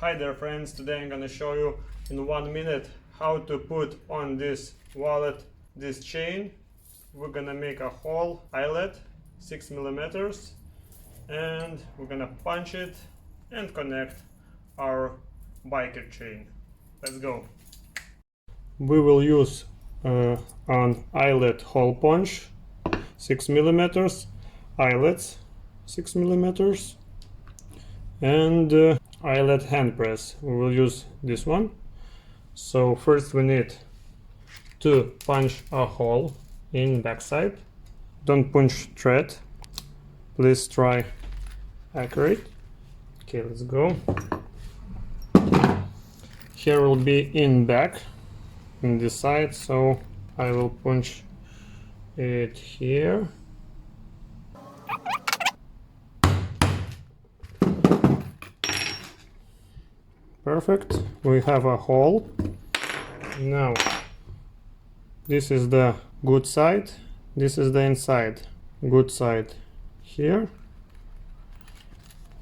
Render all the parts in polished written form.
Hi there friends, today I'm gonna show you in 1 minute how to put on this wallet this chain. We're gonna make a hole eyelet 6 millimeters and we're gonna punch it and connect our biker chain. Let's go. We will use an eyelet hole punch 6 millimeters, eyelets 6 millimeters, and eyelet hand press. We will use this one. So first we need to punch a hole in backside. Don't punch thread, please try accurate. Okay, let's go. Here will be in back in this side, so I will punch it here. Perfect, we have a hole. Now this is the good side, this is the inside. Good side here,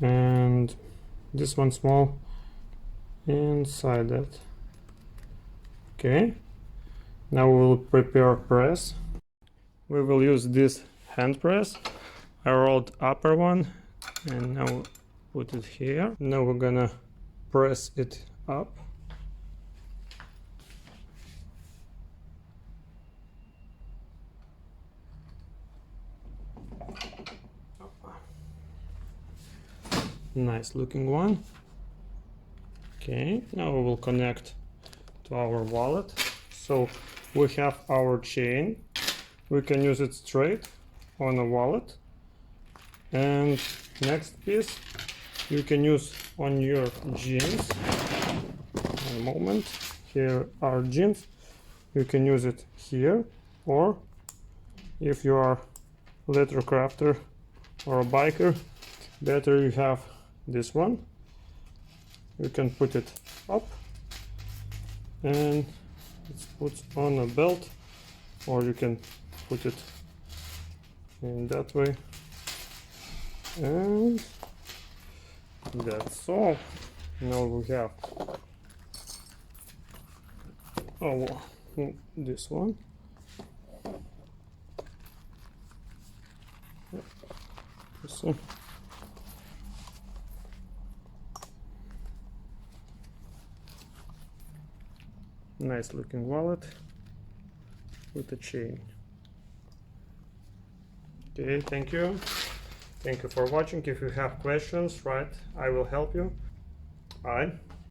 and this one small inside that. Okay, now we will prepare press. We will use this hand press. I rolled upper one and now put it here. Now we're gonna press it up. Nice looking one. Okay, now we will connect to our wallet. So we have our chain. We can use it straight on a wallet. And next piece you can use on your jeans. A moment, here are jeans. You can use it here, or if you are leather crafter or a biker, better you have this one. You can put it up and it's put on a belt, or you can put it in that way, and that's all. Now we have this one. This one. Nice looking wallet with a chain. Okay, thank you. Thank you for watching. If you have questions, right, I will help you. Bye.